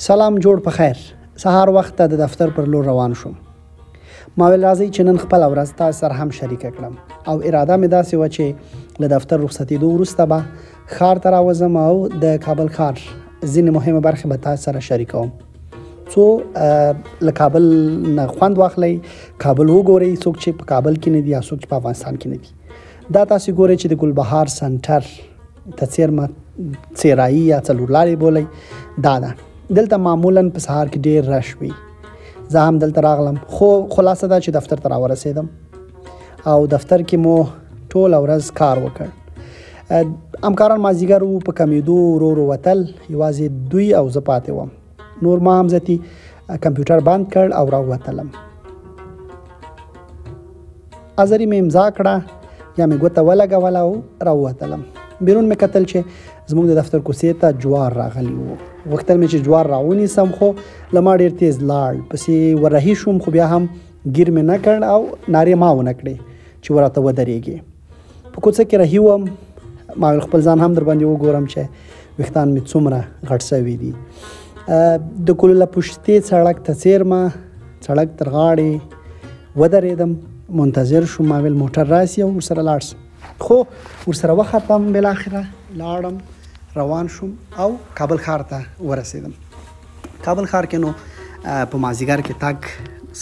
سلام جوړ په خیر. سهار وخت د دفتر پر لور روان شوم. ما ویل راځئ چې نن خپل ورځ تاسو سره هم شریکه کړم او اراده مې داسې وه چې له دفتر رخصتېدو وروسته به ښار ته راوځم او د کابل ښار ځینې مهمه برخې به تاسو سره شریکوم. څو له کابل نه خوند واخلئ، کابل وګورئ، څوک چې په کابل کې نه دي یا څوک چې په افغانستان کې نه دي. دا تاسو ګورئ چې د ګلبهار سنټر ته څیرمه څیرایي یا څلور لارې بولئ، دا ده. دلته معمولا په سهار کې ډېر رش وي. زه هم دلته راغلم، خو خلاصه ده چې دفتر ته راورسېدم او دفتر کې مو ټوله ورځ کار وکړ. همکاران مازدیګر وو، په کمیدو ورو ورو وتل، یوازې دوی او زه پاتې وم. نور ما هم ذاتي کمپیوټر بند کړ او راووتلم. ازري مې امضا کړه یا مې ګوته ولګوله او راووتلم. بیرون مې کتل چې زموږ د دفتر کوڅې ته جوار راغلی وو. غوښتل مې چې جوار راونیسم، خو له ما ډېر تیز لاړ. پسې وررهي شوم، خو بیا هم ګیر مې نه کړ او نارې ما ونه کړې چې ورته ودرېږې. په کوڅه کې رهي وم. ما ویل خپل ځان هم در باندې وګورم چې ویښتان مې څومره غټ سوي دي. د کلله پشتې سړک ته څیرمه، سړک تر غاړې ودرېدم، منتظر شوم. ما ویل موټر راسي او ورسره لاړ شم، خو ورسره وختم. بالاخره لاړم، روان شوم او کابل ښار ته ورسېدم. کابل ښار کې نو په مازدیګر کې تګ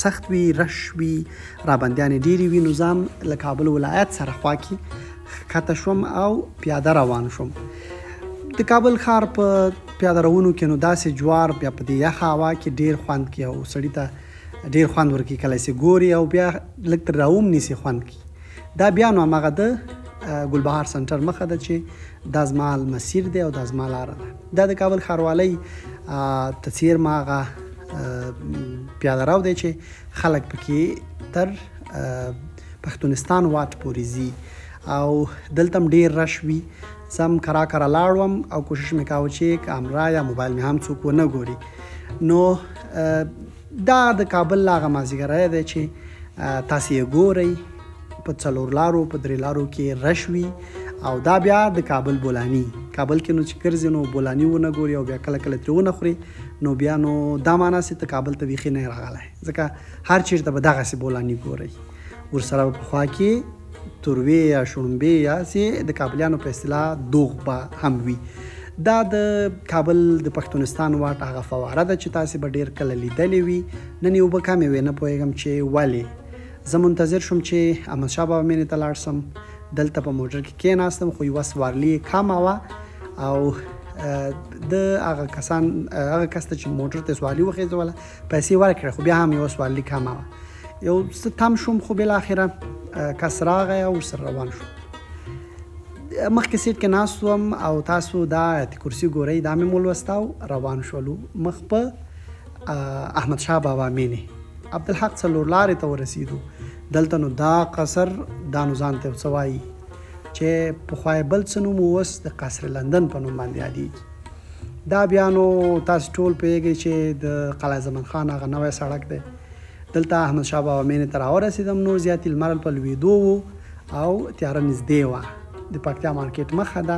سخت وي، رش وي، رابندیانې ډېرې وي. نو ځان له کابل ولایت سره خوا کې ښکته شوم او پیاده روان شوم. د کابل ښار په پیاده روونو کې نو داسې جوار بیا په دې یخه هوا کې ډېر خوند کوي او سړي ته ډېر خوند ورکوي. کله چې ګوري او بیا لږ تر راوم نیسي خوند کوي. دا بیا نو هماغه د ګلبهار سنټر مخه ده چې دا زما مسیر دی او دا زما لاره ده. دا د کابل ښاروالۍ ته څیرمه هغه پیاده رو دی چې خلک پکې تر پښتونستان واټ پورې ځي او دلته هم ډېر رش وي. زه هم کرا لاړم او کوشش مې کاوه چې کامرا یا موبایل مې هم څوک ونه ګوري. نو دا د کابل هغه مازدیګری دی چې تاسې یې ګورئ. په څلور لارو په درې لارو کې رش وي او دا بیا د کابل بولاني. کابل کې نو چې ګرځې نو بولاني ونه ګوري او بیا کله کله ترې ونه خوري، نو بیا نو دا معنا چې ته کابل ته بیخي نه راغلی، ځکه هر چېرته به دغسې بولاني ګورئ. ورسره په خوا کې تروې یا شړومبې یا چې د کابلیانو په اصطلاح دوغ به هم وي. دا د کابل د پښتونستان واټ هغه فواره ده چې تاسې به ډېر کله لیدلې وي. نن یې اوبه کمې وې، نه پوهېږم چې ولې. زه منتظر شوم چې احمدشاه بابا مینې ته لاړ شم. دلته په موټر کې کېناستم، خو یوه سوارلي یې کمه وه او د هغه کس ته چې موټر ته سوارلي وخېځوله پیسې ورکړه، خو بیا هم یوه سوارلي کمه وه. یو څه تم شوم، خو بالاخره کس راغی او ورسره روان شوم. مخکې سیټ کې ناست وم او تاسو دا کرسي ګورئ، دا مې ولوسته او روان شولو مخ په احمدشاه بابا مینې. عبدالحق څلور لارې ته ورسېدو. دلته نو دا قصر دا نو ځان ته څه وایي چې پخوا یې بل څه نوم اوس د قصر لندن په نوم باندې یادېږي. دا بیا نو تاسو ټول پوهېږئ چې د قلعه زمن خان هغه نوی سړک دی. دلته احمدشاه بابا مینې ته راورسېدم. نور زیاتې لمر په لوېدو و او تیاره نږدې وه. د پکتیا مارکیټ مخه ده.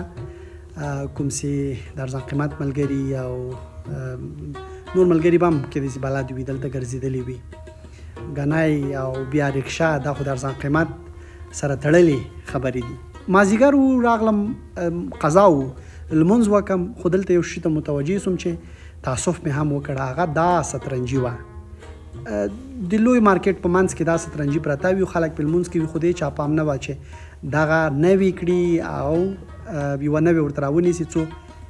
کوم چې د ارزان قیمت ملګري او نور ملګري به هم کېدای شي بلد وي، دلته ګرځېدلي وي. ګنی او بیا رکشه، دا خو د ارزان قیمت سره تړلې خبرې دي. مازدیګر راغلم، قضا و، لمونځ وکم، خو دلته یو شي ته متوجه سوم چې تاسف مې هم وکړه. هغه دا سترنجي وه. د لوی مارکیټ په منځ کې دا سترنجي پرته وي، خلک په لمونځ کې وي، خو دې چا پام نه وه چې دغه نوي کړي او یوه نوې ورته راونیسي څو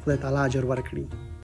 خدای تعالی اجر ورکړي.